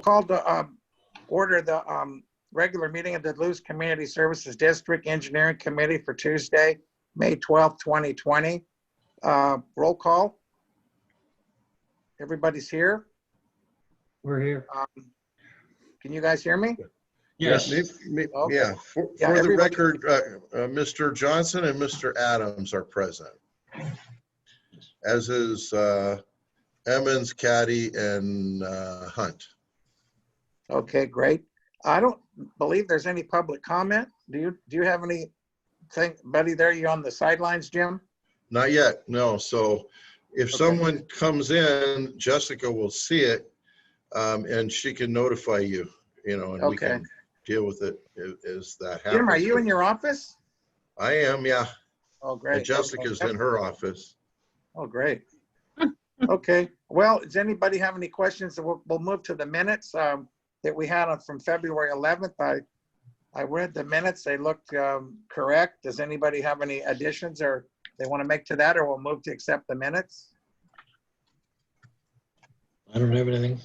call to order the regular meeting of the Duluth Community Services District Engineering Committee for Tuesday, May 12th, 2020. Roll call. Everybody's here. We're here. Can you guys hear me? Yes. Okay. Yeah. For the everybody- record, Mr. Johnson and Mr. Adams are present, as is Emmons, Caddy, and Hunt. Okay, great. I don't believe there's any public comment. Do you have anything, buddy, there? You on the sidelines, Jim? Not yet, no. So if Okay. someone comes in, Jessica will see it, and she can notify you, and we Okay. can deal with it as that happens. Jim, are you in your office? I am, yeah. Oh, great. And Jessica's Okay. in her office. Oh, great. Okay. Well, does anybody have any questions? We'll move to the minutes that we had from February 11th. I read the minutes. They looked correct. Does anybody have any additions or they want to make to that, or we'll move to accept the minutes? I don't have anything.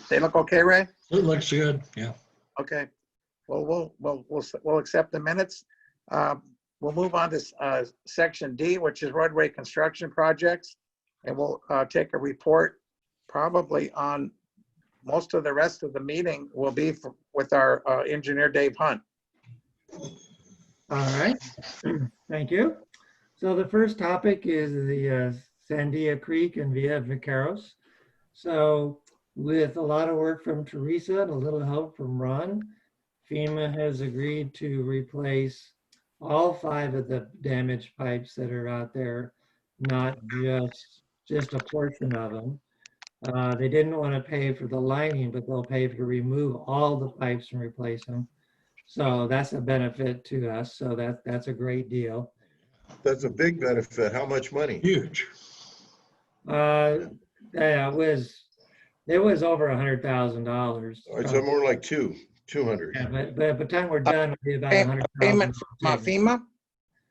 They look okay, Ray? It looks good, yeah. Okay. Well, we'll accept the minutes. We'll move on to section D, which is roadway construction projects. And we'll take a report probably on most of the rest of the meeting will be with our engineer, Dave Hunt. All right. Thank you. So the first topic is the Sandia Creek and Via Vaqueros. So with a lot of work from Teresa and a little help from Ron, FEMA has agreed to replace all 5 of the damaged pipes that are out there, not just a portion of them. They didn't want to pay for the lining, but they'll pay to remove all the pipes and replace them. So that's a benefit to us. So that's a great deal. That's a big benefit. How much money? Huge. Yeah, it was over $100,000. It's more like 200. Yeah, but by the time we're done, it'll be about A 100,000. payment from FEMA?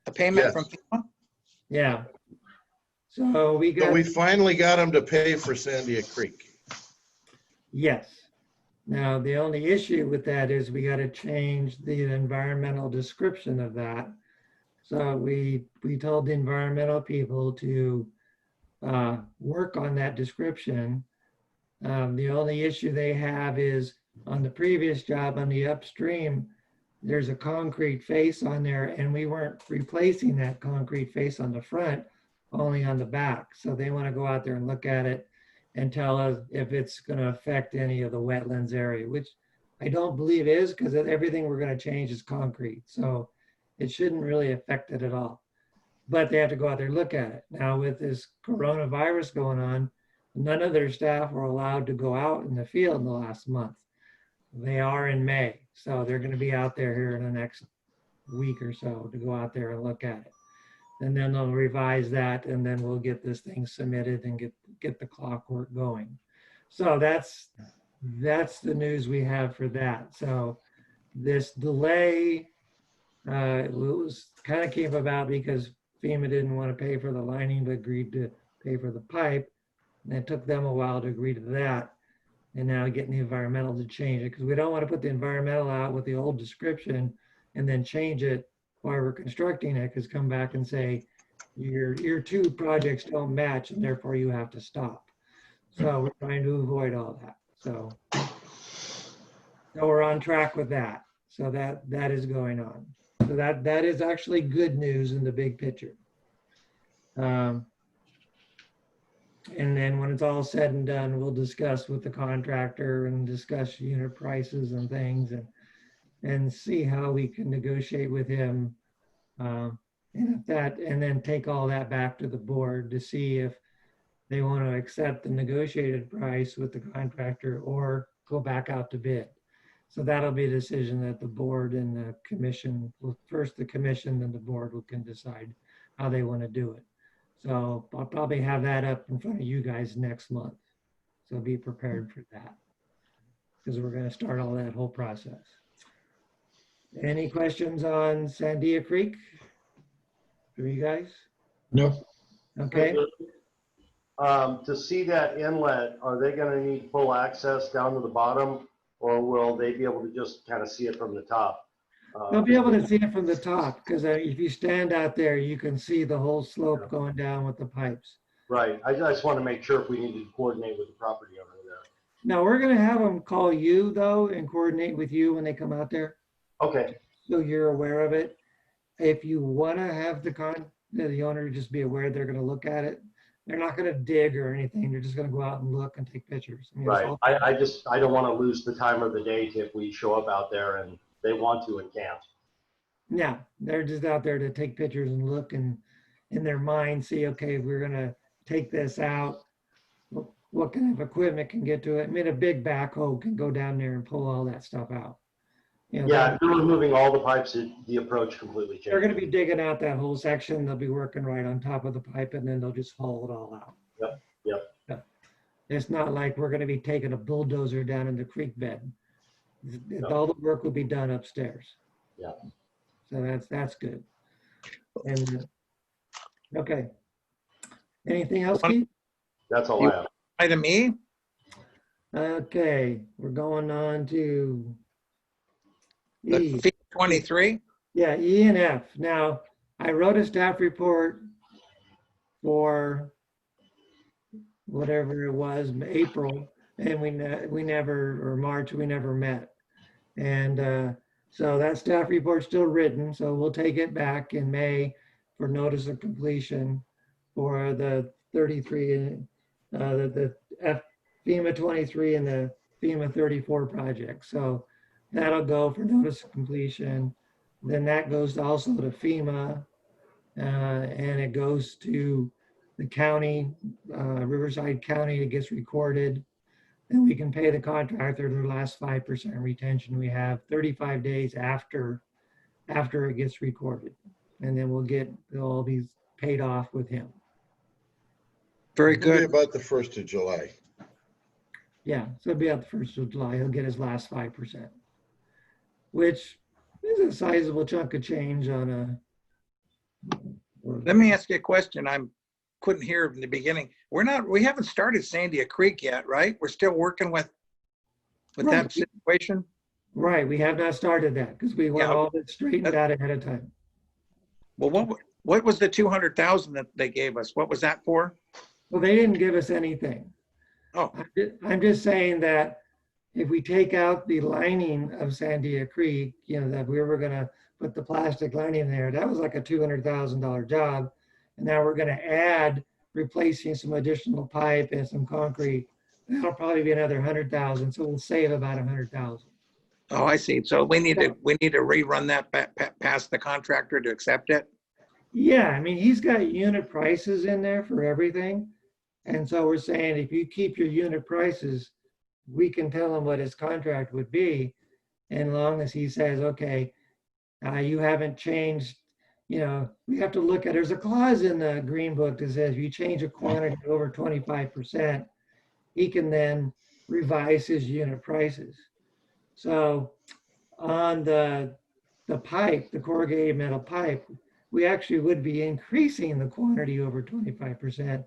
A payment from FEMA? Yeah. So we So got. we finally got them to pay for Sandia Creek. Yes. Now, the only issue with that is we got to change the environmental description of that. So we told the environmental people to work on that description. The only issue they have is on the previous job on the upstream, there's a concrete face on there and we weren't replacing that concrete face on the front, only on the back. So they want to go out there and look at it and tell us if it's going to affect any of the wetlands area, which I don't believe is, because everything we're going to change is concrete. So it shouldn't really affect it at all. But they have to go out there and look at it. Now with this coronavirus going on, none of their staff were allowed to go out in the field in the last month. They are in May. So they're going to be out there here in the next week or so to go out there and look at it. And then they'll revise that, and then we'll get this thing submitted and get the clockwork going. So that's the news we have for that. So this delay was kind of came about because FEMA didn't want to pay for the lining, but agreed to pay for the pipe. And it took them a while to agree to that. And now getting the environmental to change it, because we don't want to put the environmental out with the old description and then change it while we're constructing it, because come back and say your 2 projects don't match and therefore you have to stop. So we're trying to avoid all that. So we're on track with that. So that is going on. So that is actually good news in the big picture. And then when it's all said and done, we'll discuss with the contractor and discuss unit prices and things and see how we can negotiate with him. And then take all that back to the board to see if they want to accept the negotiated price with the contractor or go back out to bid. So that'll be a decision that the board and the commission, well, first the commission, then the board can decide how they want to do it. So I'll probably have that up in front of you guys next month. So be prepared for that, because we're going to start all that whole process. Any questions on Sandia Creek for you guys? No. Okay. To see that inlet, are they gonna need full access down to the bottom? Or will they be able to just kind of see it from the top? They'll be able to see it from the top, because if you stand out there, you can see the whole slope Yeah. going down with the pipes. Right, I just want to make sure if we need to coordinate with the property owner there. Now, we're gonna have them call you though and coordinate with you when they come out there, Okay, so you're aware of it. If you wanna have the owner just be aware they're gonna look at it, they're not gonna dig or anything, they're just gonna go out and look and take pictures. I mean, it's right. all- I don't want to lose the time or the date if we show up out there and they want to and can't. Yeah, they're just out there to take pictures and look and in their mind see, okay, we're gonna take this out. What kind of equipment can get to it? I mean, a big backhoe can go down there and pull all that stuff out. You know, Yeah, if they're removing all the pipes, the approach completely they're gonna changes. be digging out that whole section. They'll be working right on top of the pipe and then they'll just haul it all out. Yep. Yeah. It's not like we're gonna be taking a bulldozer down in the creek bed. No. All the work will be done upstairs. Yeah. So that's good. And, okay. Anything else, Keith? That's all I have. Item E, Okay, we're going on to the E. fee 23. Yeah, E and F. Now, I wrote a staff report for whatever it was, April, and we never, or March, we never met. And so that staff report's still written, so we'll take it back in May for notice of completion for the 33, the FEMA 23 and the FEMA 34 project. So that'll go for notice of completion. Then that goes also to FEMA, and it goes to the county, Riverside County. It gets recorded. Then we can pay the contractor the last 5% retention. We have 35 days after it gets recorded, and then we'll get all these paid off with him. Very It'll be good. about the 1st of July. Yeah, so it'll be at the 1st of July. He'll get his last 5%, which is a sizable chunk of change on a. Let me ask you a question. Couldn't hear in the beginning. We haven't started Sandia Creek yet, right? We're still working with Right. that situation. Right, we have not started that because we want Yeah. all that straightened out ahead of time. Well, what was the 200,000 that they gave us? What was that for? Well, they didn't give us anything. Oh, I'm just saying that if we take out the lining of Sandia Creek, that we were gonna put the plastic lining there, that was like a $200,000 job. And now we're gonna add replacing some additional pipe and some concrete. That'll probably be another 100,000, so we'll save about 100,000. oh, I see. So we need to rerun that past the contractor to accept it. Yeah, I mean, he's got unit prices in there for everything. And so we're saying if you keep your unit prices, we can tell him what his contract would be. And long as he says, okay, you haven't changed, we have to look at, there's a clause in the green book that says if you change a quantity over 25%, he can then revise his unit prices. So on the pipe, the corrugated metal pipe, we actually would be increasing the quantity over 25%.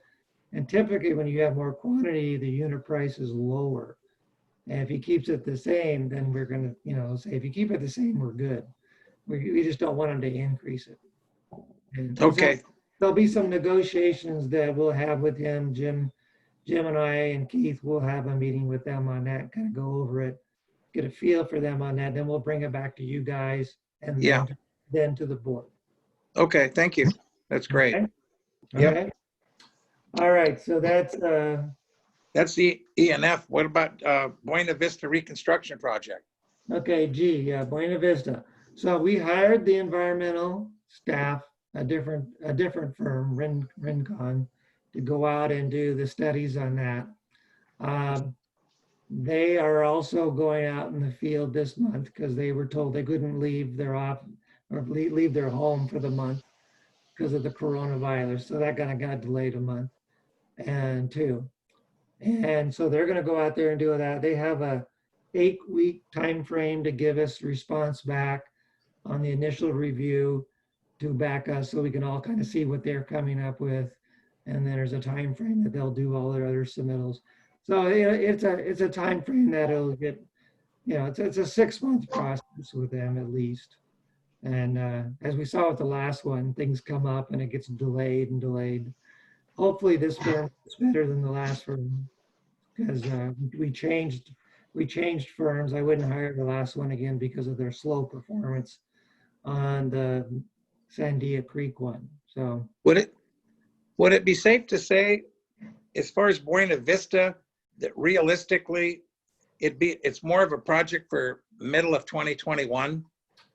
And typically when you have more quantity, the unit price is lower. And if he keeps it the same, then we're gonna, say if you keep it the same, we're good. We just don't want him to increase it. And so Okay. there'll be some negotiations that we'll have with him, Jim and I and Keith will have a meeting with them on that, kind of go over it, get a feel for them on that. Then we'll bring it back to you guys and Yeah. then to the board. Okay, thank you. That's great. Okay? Yep. Okay. All right, so that's, That's the E&F. What about Buena Vista Reconstruction Project? okay, G, Buena Vista. So we hired the environmental staff, a different firm, Rincon, to go out and do the studies on that. They are also going out in the field this month because they were told they couldn't leave their leave their home for the month because of the coronavirus. So that kind of got delayed a month and two. And so they're going to go out there and do that. They have a 8-week time frame to give us response back on the initial review to back us so we can all kind of see what they're coming up with. and then there's a time frame that they'll do all their other submittals. So it's a time frame that it'll get, it's a 6-month process with them at least. And as we saw with the last one, things come up and it gets delayed and delayed. Hopefully this firm is better than the last firm, because we changed firms. I wouldn't hire the last one again because of their slow performance on the Sandia Creek one. So Would it be safe to say, as far as Buena Vista, that realistically, it's more of a project for middle of 2021?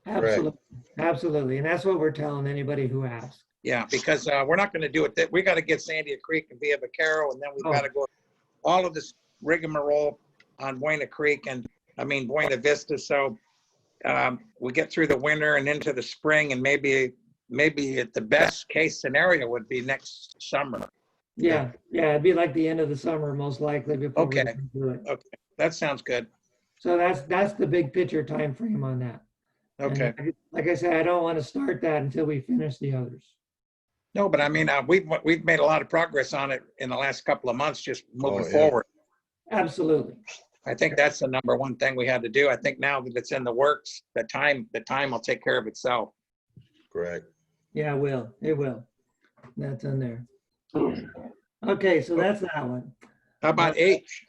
absolutely, absolutely. And that's what we're telling anybody who asks. Yeah, because we're not going to do it. We got to get Sandia Creek and Via Vaquero, and then we've got to go all of this rigmarole on Buena Creek and Buena Vista. So we get through the winter and into the spring, and maybe the best case scenario would be next summer. Yeah, it'd be like the end of the summer, most likely, before we Okay. can do it. Okay, that sounds good. So that's the big picture time frame on that. Okay. And like I said, I don't want to start that until we finish the others. No, but we've made a lot of progress on it in the last couple of months, just moving yeah. forward. Absolutely. I think that's the number one thing we had to do. I think now that it's in the works, the time will take care of itself. Correct. Yeah, it will. It will. That's in there. Okay, so that's that one. How about H?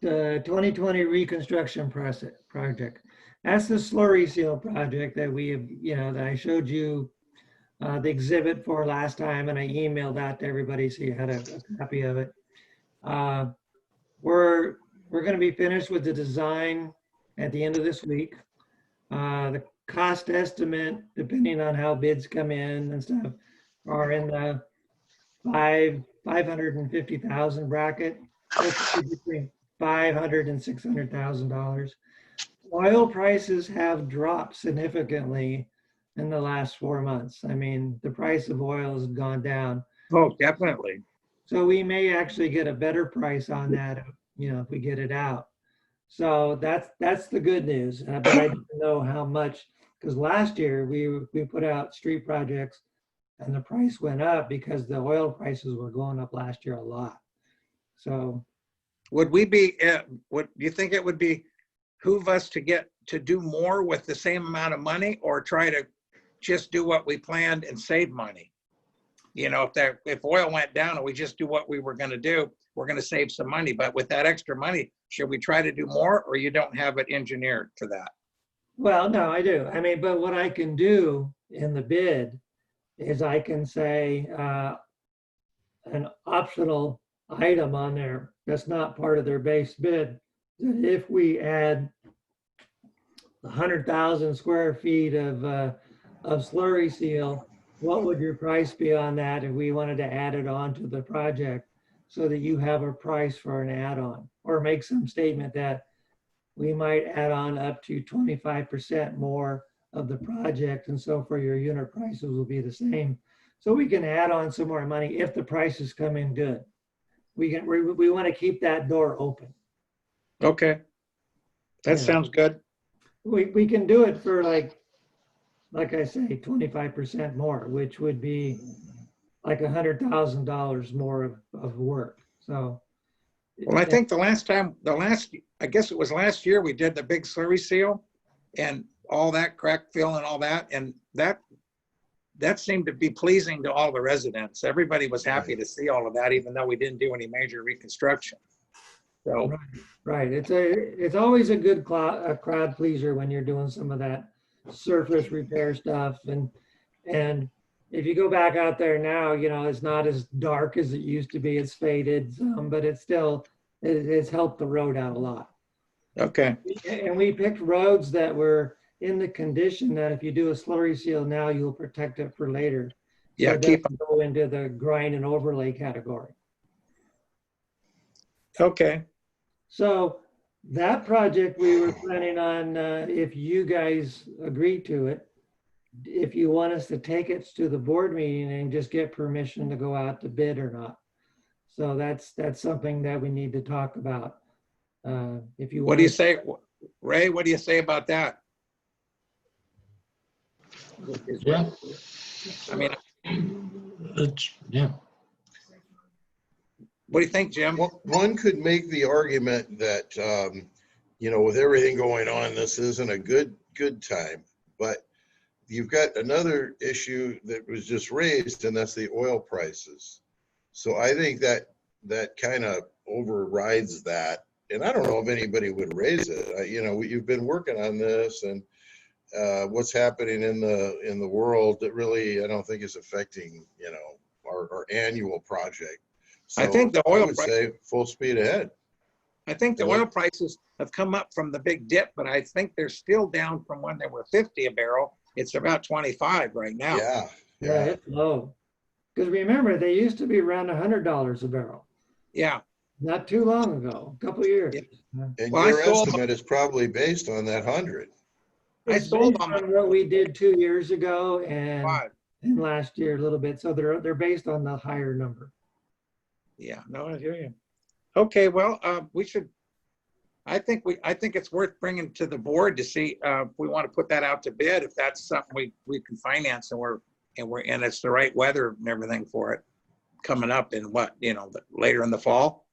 The 2020 reconstruction project. That's the slurry seal project that we have, that I showed you the exhibit for last time, and I emailed that to everybody so you had a copy of it. We're going to be finished with the design at the end of this week. The cost estimate, depending on how bids come in and stuff, are in the $550,000 bracket, between $500,000 and $600,000. Oil prices have dropped significantly in the last 4 months. The price of oil has gone down. Oh, definitely. So we may actually get a better price on that, if we get it out. So that's the good news. But I don't know how much, because last year we put out street projects and the price went up because the oil prices were going up last year a lot. So Would you think it would behoove us to do more with the same amount of money, or try to just do what we planned and save money? If oil went down and we just do what we were going to do, we're going to save some money. But with that extra money, should we try to do more, or you don't have it engineered for that? well, no, I do. But what I can do in the bid is I can say an optional item on there that's not part of their base bid, that if we add 100,000 square feet of slurry seal, what would your price be on that if we wanted to add it on to the project, so that you have a price for an add-on, or make some statement that we might add on up to 25% more of the project, and so for your unit prices will be the same. So we can add on some more money if the prices come in good. We want to keep that door open. Okay. That Yeah. sounds good. We can do it for like I say, 25% more, which would be like $100,000 more of work. So. Well, I think I guess it was last year, we did the big slurry seal and all that crack fill and all that. And that seemed to be pleasing to all the residents. Everybody was happy to see all of that, even though we didn't do any major reconstruction. So. Right. It's always a good crowd pleaser when you're doing some of that surface repair stuff. And if you go back out there now, it's not as dark as it used to be. It's faded some, but it's helped the road out a lot. Okay. And we picked roads that were in the condition that if you do a slurry seal now, you'll protect it for later. Yeah, So it doesn't go into the grind and overlay category. Okay. So that project we were planning on, if you guys agree to it, if you want us to take it to the board meeting and just get permission to go out to bid or not. So that's something that we need to talk about. If you What do you say, Ray? What do you say about that? Yeah. I mean, Yeah. What do you think, Jim? One could make the argument that, with everything going on, this isn't a good time. But you've got another issue that was just raised, and that's the oil prices. So I think that kind of overrides that. And I don't know if anybody would raise it. You've been working on this, and what's happening in the world that really I don't think is affecting our annual project. So I think the I oil would price, say full speed ahead. I think the What? oil prices have come up from the big dip, but I think they're still down from when they were 50 a barrel. It's about 25 right now. Yeah, Yeah, yeah. it's low. Because remember, they used to be around $100 a barrel, Yeah. not too long ago, a couple of years. Yeah. And Well, your estimate is probably based on that 100. I It's sold based on my on what we did 2 years ago and 5. last year a little bit. So they're based on the higher number. Yeah, no, I hear you. Okay, well, we should, I think it's worth bringing to the board to see if we want to put that out to bid, if that's something we can finance and it's the right weather and everything for it coming up in later in the fall.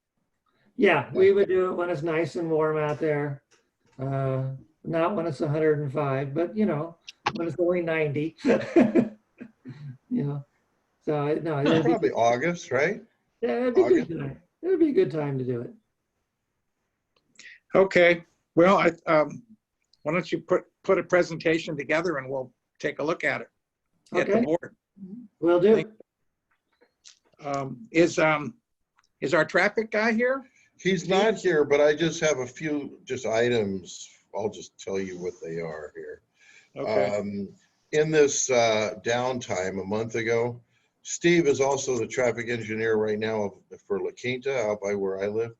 Yeah, we would do it when it's nice and warm out there. Not when it's 105, but when it's only 90. So no, it'd be, Probably August, right? yeah, it'd be a August. good time. It'd be a good time to do it. Okay, well, why don't you put a presentation together and we'll take a look at it at the Okay, board. will do. Is our traffic guy here? He's not here, but I just have a few items. I'll just tell you what they are here. Okay. In this downtime a month ago, Steve is also the traffic engineer right now for La Quinta out by where I live.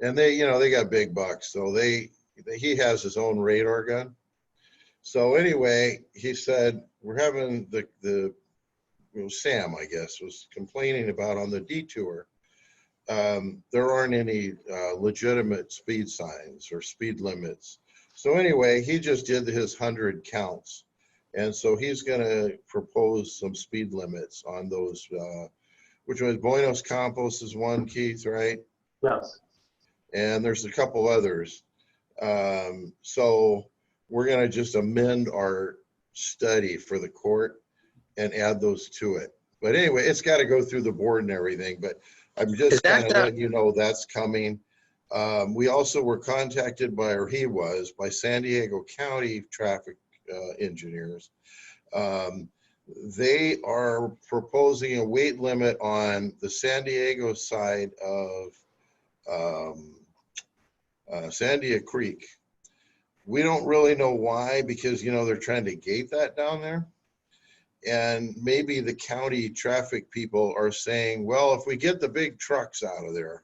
And they got big bucks. So he has his own radar gun. So anyway, he said, we're having Sam, I guess, was complaining about on the detour. There aren't any legitimate speed signs or speed limits. So anyway, he just did his 100 counts. And so he's going to propose some speed limits on those, which was Buenos Campos is one, Keith, right? Yes. And there's a couple others. So we're going to just amend our study for the court and add those to it. But anyway, it's got to go through the board and everything, but I'm just kind of letting you know that's coming. We also were contacted by San Diego County traffic engineers. They are proposing a weight limit on the San Diego side of Sandia Creek. We don't really know why, because they're trying to gate that down there. And maybe the county traffic people are saying, well, if we get the big trucks out of there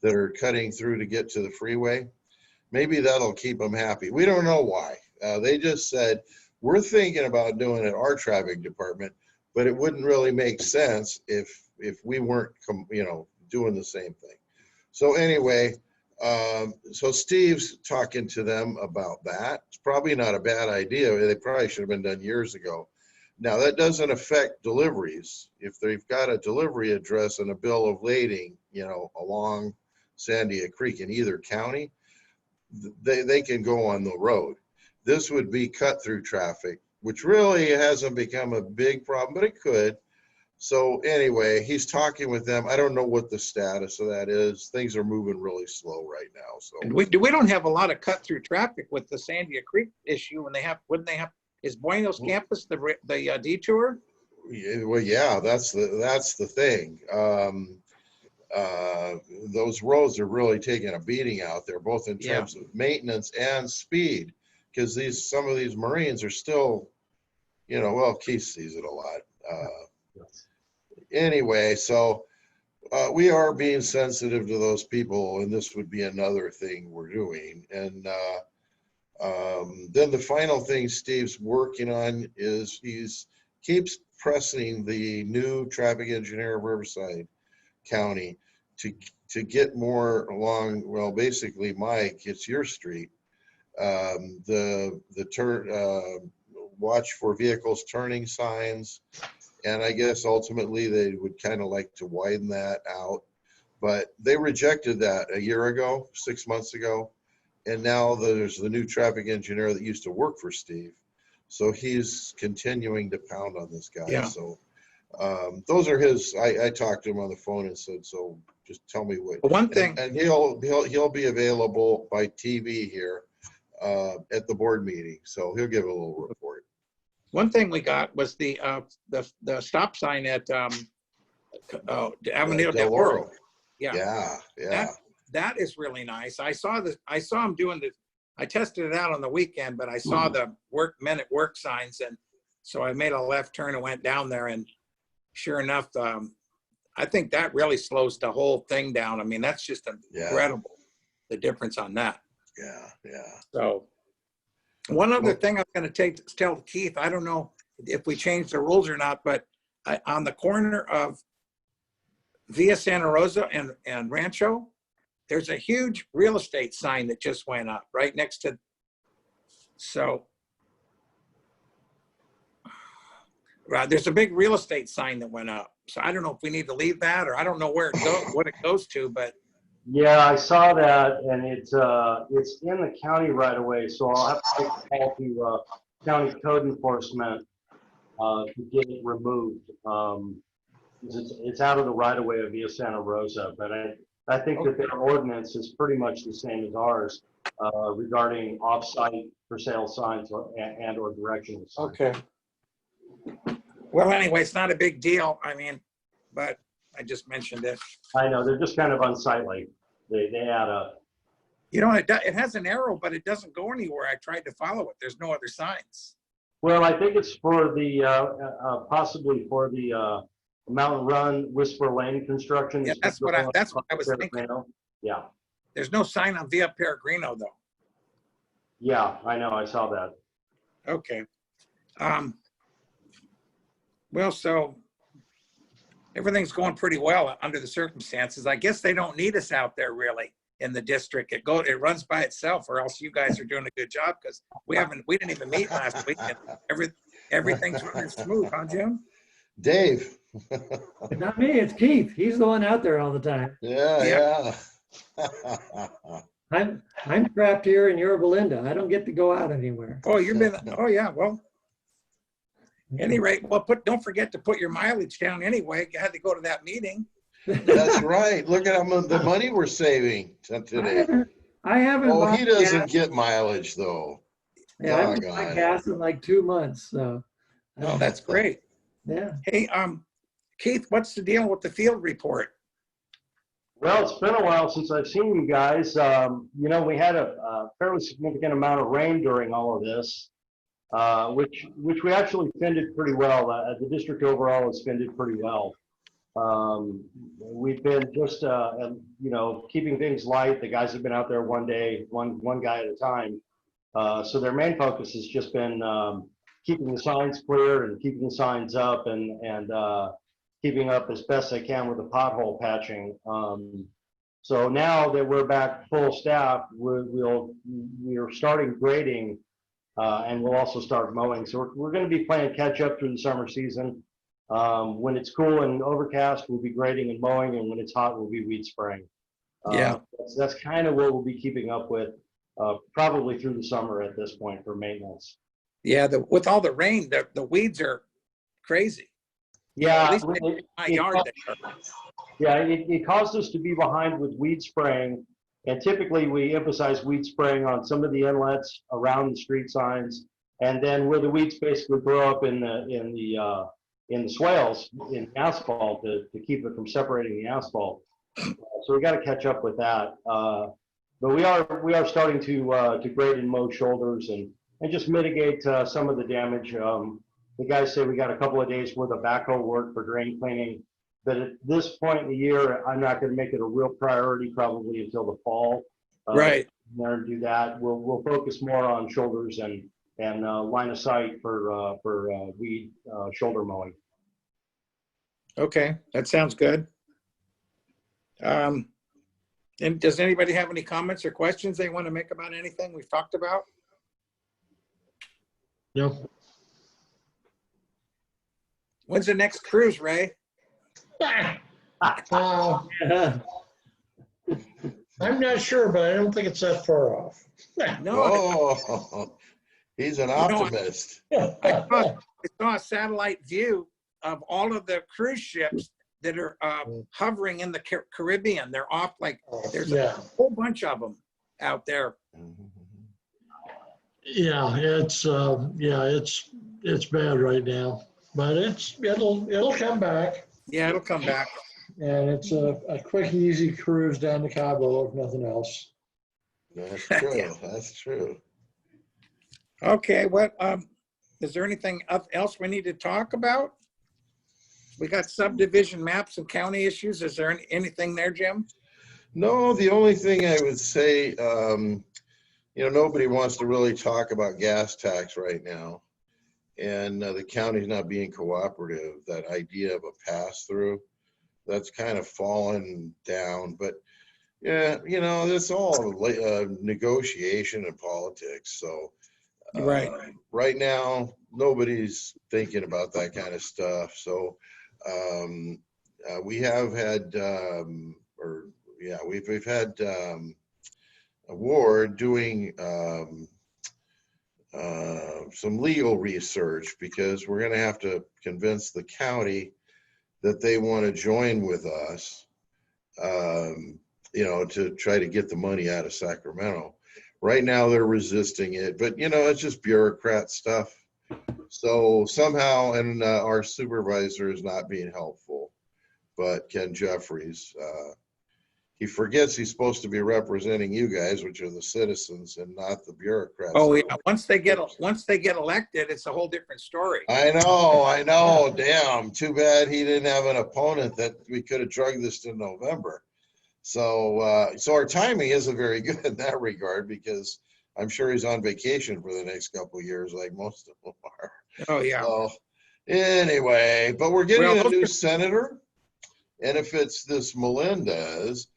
that are cutting through to get to the freeway, maybe that'll keep them happy. We don't know why. They just said, we're thinking about doing it our traffic department, but it wouldn't really make sense if we weren't, doing the same thing. So anyway, so Steve's talking to them about that. It's probably not a bad idea. They probably should have been done years ago. Now, that doesn't affect deliveries. If they've got a delivery address and a bill of lading, along Sandia Creek in either county, they can go on the road. This would be cut through traffic, which really hasn't become a big problem, but it could. So anyway, he's talking with them. I don't know what the status of that is. Things are moving really slow right now. So And we don't have a lot of cut through traffic with the Sandia Creek issue, and wouldn't they have? Is Buenos Campus the detour? well, yeah, that's the thing. Those roads are really taking a beating out there, both in terms of maintenance and speed, because some of these Marines are still, well, Keith sees it a lot. Anyway, so we are being sensitive to those people, and this would be another thing we're doing. And then the final thing Steve's working on is keeps pressing the new traffic engineer of Riverside County to get more along. Well, basically, Mike, it's your street. The turn, watch for vehicles turning signs. And I guess ultimately they would kind of like to widen that out. But they rejected that a year ago, 6 months ago. And now there's the new traffic engineer that used to work for Steve. So he's continuing to pound on this guy. Yeah. So those are his, I talked to him on the phone and said, so just tell me what. But one thing, And he'll be available by TV here at the board meeting. So he'll give a little report. one thing we got was the stop sign at Avenida del Oro. Yeah. Yeah. That is really nice. I saw him doing I tested it out on the weekend, but I saw the men at work signs. And so I made a left turn and went down there, and sure enough, I think that really slows the whole thing down. I mean, that's just incredible, the difference on that. Yeah. So one other thing I'm going to tell Keith, I don't know if we changed the rules or not, but on the corner of Via Santa Rosa and Rancho, there's a huge real estate sign that just went up right next to, so there's a big real estate sign that went up. So I don't know if we need to leave that, or I don't know where it goes, what it goes to, but Yeah, I saw that, and it's in the county right away, so I'll have to take a call to county code enforcement to get it removed. It's out of the right of way of Via Santa Rosa, but I think that their ordinance is pretty much the same as ours regarding off-site for sale signs and or directional signs. okay. Well, anyway, it's not a big deal. I mean, but I just mentioned it. I know, they're just kind of unsightly. They add up. You know, it has an arrow, but it doesn't go anywhere. I tried to follow it. There's no other signs. Well, I think it's for the, possibly for the Mountain Run Whisper Lane construction. Yeah, that's what I was thinking. Yeah, There's no sign on Via Peregrino though. yeah, I know, I saw that. Okay. Well, so everything's going pretty well under the circumstances. I guess they don't need us out there really in the district. It runs by itself, or else you guys are doing a good job, because we didn't even meet last week. And everything's running smooth, huh, Jim? Dave. Not me, it's Keith. He's the one out there all the time. Yeah. I'm trapped here and you're Belinda. I don't get to go out anywhere. Oh, oh yeah, well, any rate, well, don't forget to put your mileage down anyway. You had to go to that meeting. That's right. Look at the money we're saving today. I haven't. Oh, bought he doesn't gas. get mileage though. Yeah, I haven't Doggone. bought gas in like 2 months, so. Oh, that's great. Yeah. Hey, Keith, what's the deal with the field report? Well, it's been a while since I've seen you guys. You know, we had a fairly significant amount of rain during all of this, which we actually fended pretty well. The district overall has fended pretty well. We've been just, you know, keeping things light. The guys have been out there one day, one guy at a time. So their main focus has just been keeping the signs clear and keeping the signs up and keeping up as best they can with the pothole patching. So now that we're back full staff, we're starting grading and we'll also start mowing. So we're going to be playing catch up through the summer season. When it's cool and overcast, we'll be grading and mowing, and when it's hot, we'll be weed spraying. Yeah. That's kind of what we'll be keeping up with probably through the summer at this point for maintenance. Yeah, with all the rain, the weeds are crazy. Yeah, At least in my yard there. yeah, it caused us to be behind with weed spraying, and typically we emphasize weed spraying on some of the inlets around the street signs, and then where the weeds basically grow up in the swales in asphalt to keep it from separating the asphalt. So we got to catch up with that. But we are starting to grade and mow shoulders and just mitigate some of the damage. The guys say we got a couple of days worth of backhoe work for drain cleaning, but at this point in the year, I'm not going to make it a real priority probably until the fall. Right. There and do that. We'll focus more on shoulders and line of sight for weed shoulder mowing. Okay, that sounds good. And does anybody have any comments or questions they want to make about anything we've talked about? No. When's the next cruise, Ray? Oh, Yeah. I'm not sure, but I don't think it's that far off. No, Oh, he's an know, optimist. I saw a satellite view of all of the cruise ships that are hovering in the Caribbean. They're off like there's a Yeah, whole bunch of them out there. yeah, it's bad right now, but it'll come back. Yeah, it'll come back. And it's a quick, easy cruise down to Cabo, if nothing else. That's true. That's true. Okay, what is there anything else we need to talk about? We got subdivision maps and county issues. Is there anything there, Jim? No, the only thing I would say, nobody wants to really talk about gas tax right now. And the county's not being cooperative. That idea of a pass through, that's kind of fallen down. But yeah, that's all negotiation and politics. So Right. right now, nobody's thinking about that kind of stuff. So we have had, we've had Ward doing some legal research, because we're going to have to convince the county that they want to join with us, to try to get the money out of Sacramento. Right now, they're resisting it, but it's just bureaucrat stuff. So somehow, and our supervisor is not being helpful, but Ken Jeffries, he forgets he's supposed to be representing you guys, which are the citizens, and not the bureaucrats. Oh yeah. Once they get elected, it's a whole different story. I know. Damn. Too bad he didn't have an opponent that we could have drugged this to November. So our timing isn't very good in that regard, because I'm sure he's on vacation for the next couple of years, like most of them are. Oh yeah. So anyway, but we're getting Well, a new senator, and if it's this Melendez,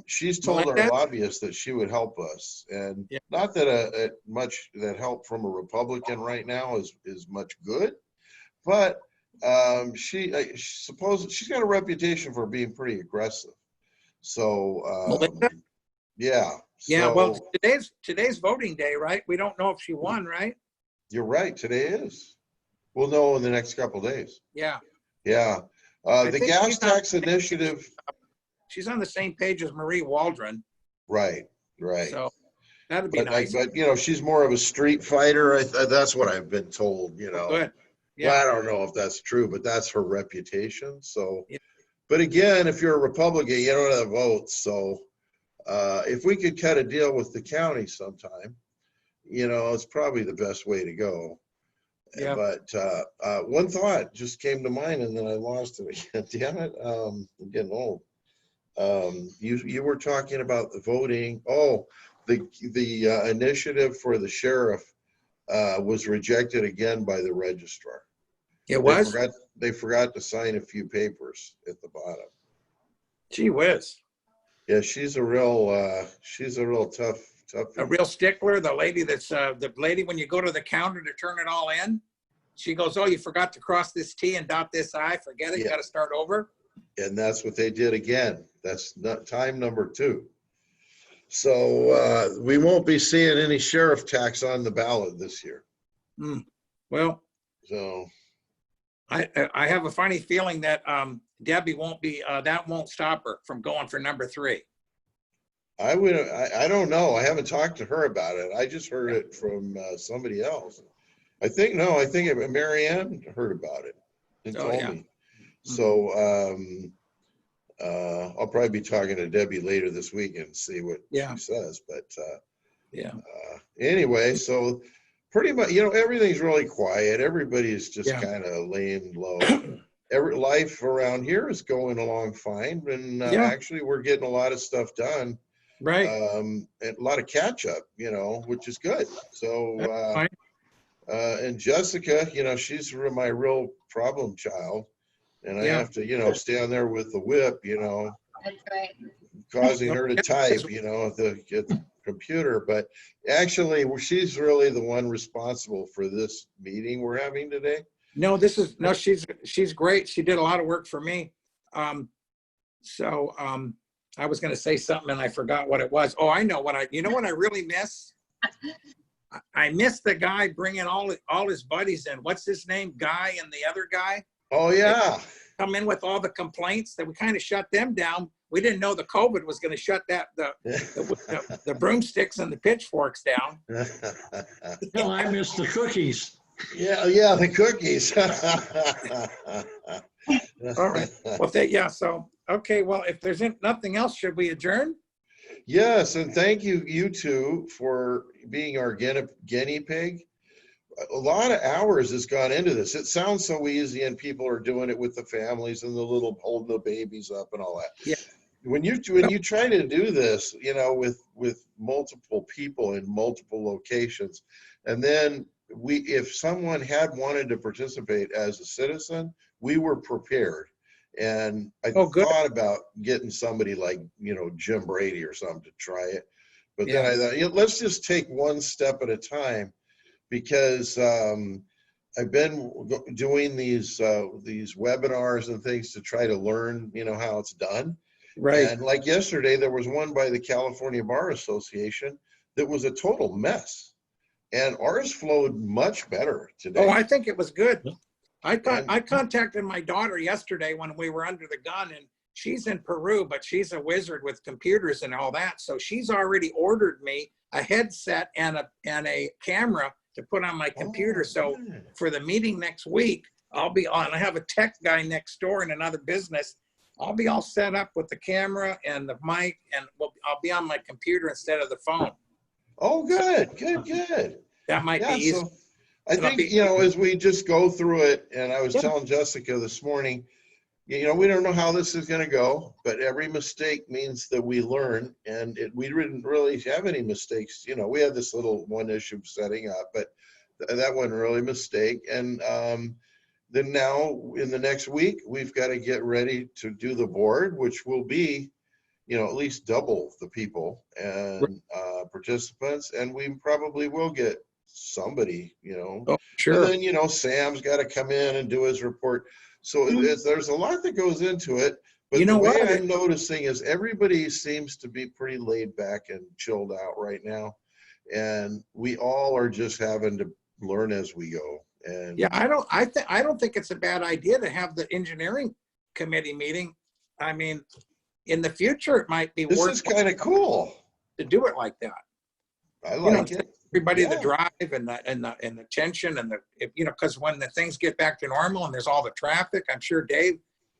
she's told our Melendez? lobbyists that she would help us, and Yeah. not that much that help from a Republican right now is much good, but she's got a reputation for being pretty aggressive. So Melinda? yeah. Yeah. So, Well, today's voting day, right? We don't know if she won, right? you're right. Today is. We'll know in the next couple of days. Yeah. Yeah. I The think gas she's on- tax initiative. She's on the same page as Marie Waldron, Right. so that'd be nice. But she's more of a street fighter. That's what I've been told. Good. Well, Yeah. I don't know if that's true, but that's her reputation. So, Yeah. but again, if you're a Republican, you don't have votes. So, if we could cut a deal with the county sometime, it's probably the best way to go. Yeah. But one thought just came to mind, and then I lost it again. Damn it! I'm getting old. You were talking about the voting. Oh, the initiative for the sheriff was rejected again by the registrar. It was. They forgot to sign a few papers at the bottom. Gee whiz. Yeah, she's a real tough. A real stickler. The lady when you go to the counter to turn it all in, she goes, "Oh, you forgot to cross this T and dot this I. Forget it. You Yeah. got to start over." And that's what they did again. That's not time number 2. So we won't be seeing any sheriff tax on the ballot this year. Well, So I have a funny feeling that Debbie won't be. That won't stop her from going for number 3. I don't know. I haven't talked to her about it. I just heard it from somebody else. I think Marianne heard about it and Oh, told yeah. me. So I'll probably be talking to Debbie later this week and see what Yeah. she says. But Yeah. anyway, so pretty much, everything's really quiet. Everybody's just Yeah. kind of laying low. Life around here is going along fine, and Yeah. actually we're getting a lot of stuff done. Right. And a lot of catch up, which is good. So, Fine. and Jessica, she's my real problem child, and I Yeah. have to, stand there with the whip, That's right. causing her to type, at the computer. But actually, she's really the one responsible for this meeting we're having today. No, she's great. She did a lot of work for me. I was gonna say something and I forgot what it was. Oh, I know you know what I really miss? I miss the guy bringing all his buddies in. What's his name? Guy and the other guy Oh, yeah. come in with all the complaints that we kind of shut them down. We didn't know the COVID was gonna shut the broomsticks and the pitchforks down. No, I miss the cookies. Yeah, the cookies. All right. Well, so, okay, well, if there's nothing else, should we adjourn? Yes, and thank you two for being our guinea pig. A lot of hours has gone into this. It sounds so easy and people are doing it with the families and the little holding the babies up and all that. Yeah. When you try to do this, with multiple people in multiple locations, and then if someone had wanted to participate as a citizen, we were prepared. And I Good. thought about getting somebody like, Jim Brady or something to try it. But then I thought, let's just take one step at a time, because I've been doing these webinars and things to try to learn, how it's done. Right. And like yesterday, there was one by the California Bar Association that was a total mess. And ours flowed much better today. Oh, I think it was good. I contacted my daughter yesterday when we were under the gun, and she's in Peru, but she's a wizard with computers and all that. So she's already ordered me a headset and a camera to put on my computer. So good. for the meeting next week, I'll be on. I have a tech guy next door in another business. I'll be all set up with the camera and the mic, and I'll be on my computer instead of the phone. Oh, good. That might be easy. So I think, as we just go through it, and I was telling Jessica this morning, we don't know how this is going to go, but every mistake means that we learn, and we didn't really have any mistakes. We had this little one issue setting up, but that wasn't really a mistake. And then now in the next week, we've got to get ready to do the board, which will be, at least double the people and participants, and we probably will get somebody, Oh, sure. And then, Sam's got to come in and do his report. So there's a lot that goes into it. But the way I'm noticing is everybody seems to be pretty laid back and chilled out right now. And we all are just having to learn as we go. And yeah, I don't think it's a bad idea to have the engineering committee meeting. I mean, in the future, it might be this worth is kind of cool. to do it like that. I like it. Everybody, Yeah. the drive and the tension and because when the things get back to normal and there's all the traffic, I'm sure Dave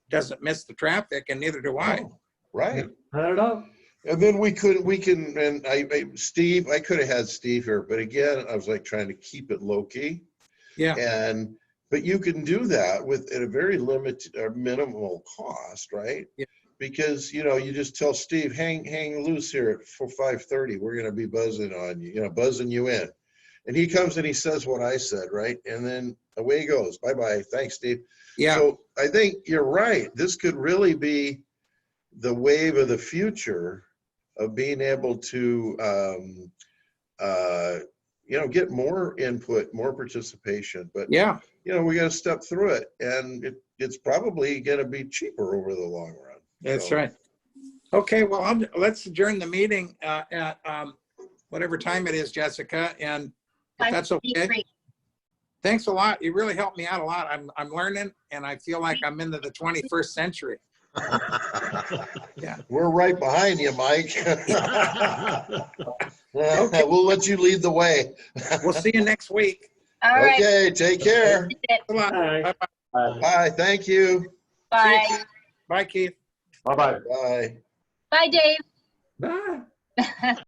doesn't miss the traffic, and neither do I. Oh, right. I don't know. And then we can, and Steve, I could have had Steve here, but again, I was like trying to keep it low key. Yeah. But you can do that at a very limited or minimal cost, right? Yeah. Because, you just tell Steve, hang loose here at 5:30. We're going to be buzzing on you, buzzing you in. And he comes and he says what I said, right? And then away he goes. Bye-bye. Thanks, Steve. Yeah. So I think you're right. This could really be the wave of the future of being able to, get more input, more participation. But, Yeah. we got to step through it. And it's probably going to be cheaper over the long run. That's So, right. Okay, well, let's adjourn the meeting at whatever time it is, Jessica, and if that's okay. 5:53. Thanks a lot. You really helped me out a lot. I'm learning, and I feel like I'm into the 21st century. Yeah. We're right behind you, Mike. We'll let you lead the way. We'll see you next week. All right. Okay, take care. Good luck. Bye. Bye-bye. Bye, thank you. Bye. Bye, Keith. Bye-bye. Bye. Bye, Dave. Bye.